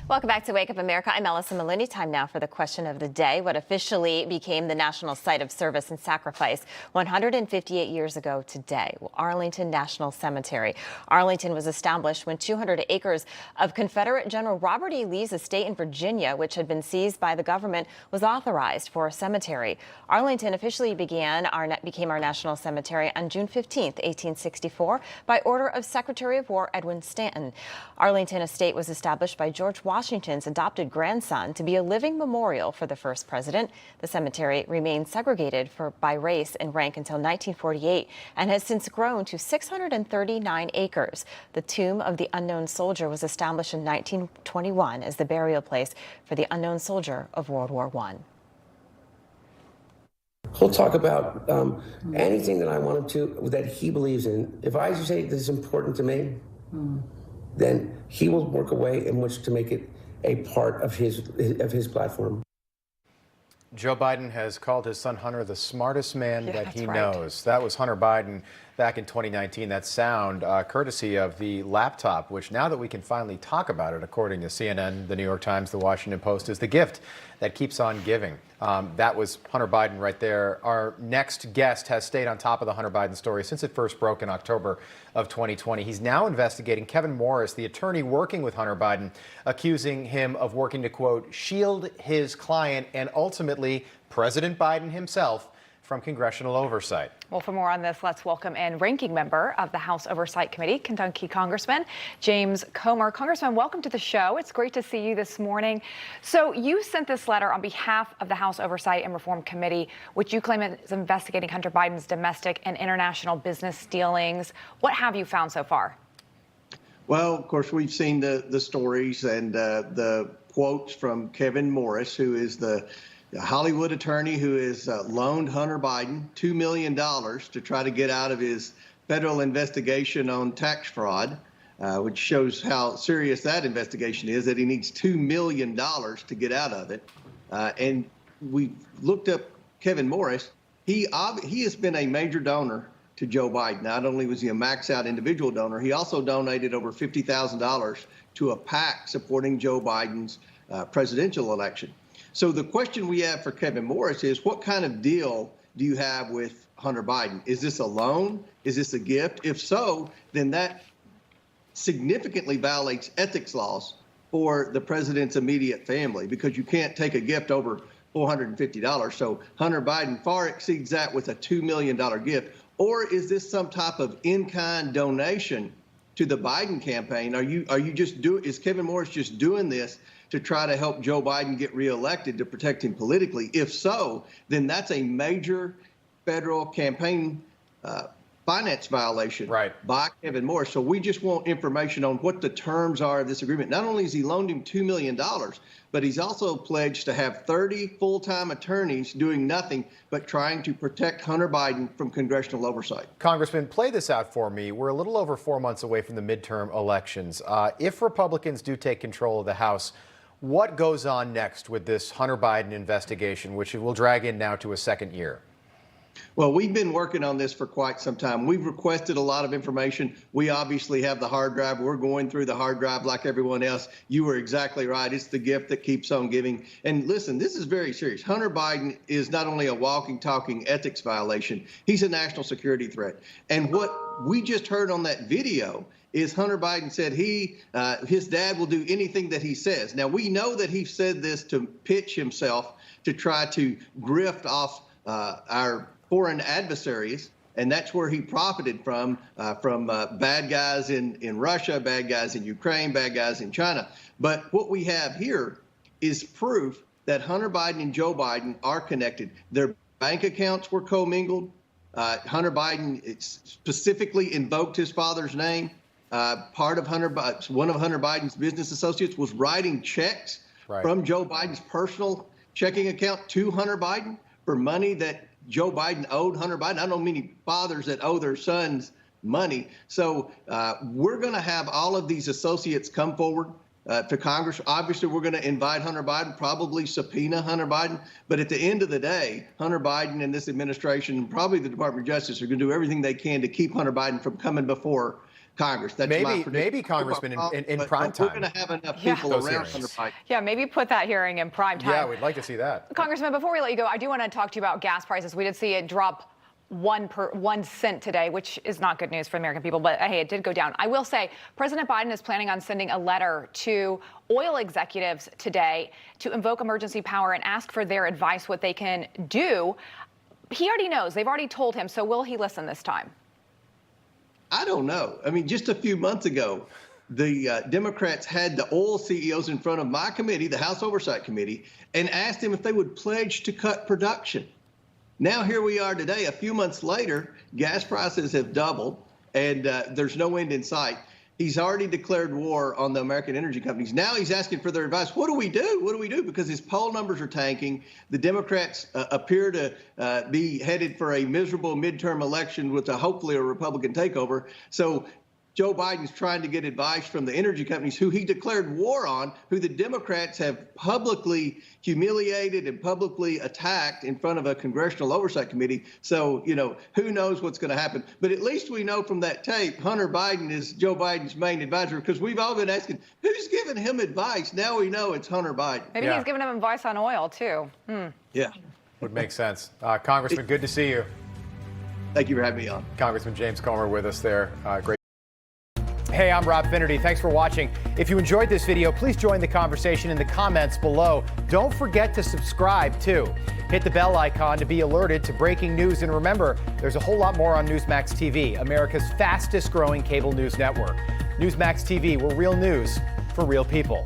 Welcome back to Wake Up America. I'm Allison Maloney. Time now for the question of the day. What officially became the national site of service and sacrifice 158 years ago today? Well, Arlington National Cemetery. Arlington was established when 200 acres of Confederate General Robert E. Lee's estate in Virginia, which had been seized by the government, was authorized for a cemetery. Arlington officially became our national cemetery on June 15, 1864, by order of Secretary of War Edwin Stanton. Arlington Estate was established by George Washington's adopted grandson to be a living memorial for the first president. The cemetery remained segregated by race and rank until 1948 and has since grown to 639 acres. The tomb of the unknown soldier was established in 1921 as the burial place for the unknown soldier of World War I. He'll talk about anything that I want him to, that he believes in. If I say this is important to me, then he will work a way in which to make it a part of his platform. Joe Biden has called his son Hunter the smartest man that he right. knows. That was Hunter Biden back in 2019. That sound courtesy of the laptop, which now that we can finally talk about it, according to CNN, the New York Times, the Washington Post, is the gift that keeps on giving. That was Hunter Biden right there. Our next guest has stayed on top of the Hunter Biden story since it first broke in October of 2020. He's now investigating Kevin Morris, the attorney working with Hunter Biden, accusing him of working to, quote, shield his client and ultimately President Biden himself from congressional oversight. Well, for more on this, let's welcome in ranking member of the House Oversight Committee, Kentucky Congressman James Comer. Congressman, welcome to the show. It's great to see you this morning. So you sent this letter on behalf of the House Oversight and Reform Committee, which you claim is investigating Hunter Biden's domestic and international business dealings. What have you found so far? Well, of course, we've seen the stories and the quotes from Kevin Morris, who is the Hollywood attorney who has loaned Hunter Biden $2 million to try to get out of his federal investigation on tax fraud, which shows how serious that investigation is, that he needs $2 million to get out of it. And we looked up Kevin Morris. He has been a major donor to Joe Biden. Not only was he a max out individual donor, he also donated over $50,000 to a PAC supporting Joe Biden's presidential election. So the question we have for Kevin Morris is, what kind of deal do you have with Hunter Biden? Is this a loan? Is this a gift? If so, then that significantly violates ethics laws for the president's immediate family, because you can't take a gift over $450. So Hunter Biden far exceeds that with a $2 million gift. Or is this some type of in-kind donation to the Biden campaign? Is Kevin Morris just doing this to try to help Joe Biden get reelected, to protect him politically? If so, then that's a major federal campaign finance violation by Kevin Morris. So we just want information on what the terms are of this agreement. Not only has he loaned him $2 million, but he's also pledged to have 30 full-time attorneys doing nothing but trying to protect Hunter Biden from congressional oversight. Congressman, play this out for me. We're a little over 4 months away from the midterm elections. If Republicans do take control of the House, what goes on next with this Hunter Biden investigation, which will drag in now to a second year? Well, we've been working on this for quite some time. We've requested a lot of information. We obviously have the hard drive. We're going through the hard drive like everyone else. You were exactly right. It's the gift that keeps on giving. And listen, this is very serious. Hunter Biden is not only a walking, talking ethics violation, he's a national security threat. And what we just heard on that video is Hunter Biden said his dad will do anything that he says. Now, we know that he said this to pitch himself to try to grift off our foreign adversaries, and that's where he profited from bad guys in Russia, bad guys in Ukraine, bad guys in China. But what we have here is proof that Hunter Biden and Joe Biden are connected. Their bank accounts were commingled. Hunter Biden specifically invoked his father's name. One of Hunter Biden's business associates was writing checks from Joe Biden's personal checking account to Hunter Biden for money that Joe Biden owed Hunter Biden. I don't know many fathers that owe their sons money. So we're going to have all of these associates come forward to Congress. Obviously, we're going to invite Hunter Biden, probably subpoena Hunter Biden. But at the end of the day, Hunter Biden and this administration, and probably the Department of Justice, are going to do everything they can to keep Hunter Biden from coming before Congress. That's my prediction. Maybe Congressman in prime We're time. going to have enough people Those around hearings. Hunter Biden. Yeah, maybe put that hearing in prime time. Yeah, we'd like to see that. Congressman, before we let you go, I do want to talk to you about gas prices. We did see it drop 1 cent today, which is not good news for the American people, but hey, it did go down. I will say President Biden is planning on sending a letter to oil executives today to invoke emergency power and ask for their advice what they can do. He already knows. They've already told him. So will he listen this time? I don't know. I mean, just a few months ago, the Democrats had the oil CEOs in front of my committee, the House Oversight Committee, and asked them if they would pledge to cut production. Now here we are today, a few months later, gas prices have doubled, and there's no end in sight. He's already declared war on the American energy companies. Now he's asking for their advice. What do we do? What do we do? Because his poll numbers are tanking. The Democrats appear to be headed for a miserable midterm election with hopefully a Republican takeover. So Joe Biden's trying to get advice from the energy companies who he declared war on, who the Democrats have publicly humiliated and publicly attacked in front of a congressional oversight committee. So, who knows what's going to happen. But at least we know from that tape, Hunter Biden is Joe Biden's main advisor, because we've all been asking, who's giving him advice? Now we know it's Hunter Biden. Maybe he's giving him advice on oil, too. Yeah. Would make sense. Congressman, good to see you. Thank you for having me on. Congressman James Comer with us there. Great. Hey, I'm Rob Finnerty. Thanks for watching. If you enjoyed this video, please join the conversation in the comments below. Don't forget to subscribe, too. Hit the bell icon to be alerted to breaking news. And remember, there's a whole lot more on Newsmax TV, America's fastest growing cable news network. Newsmax TV, we're real news for real people.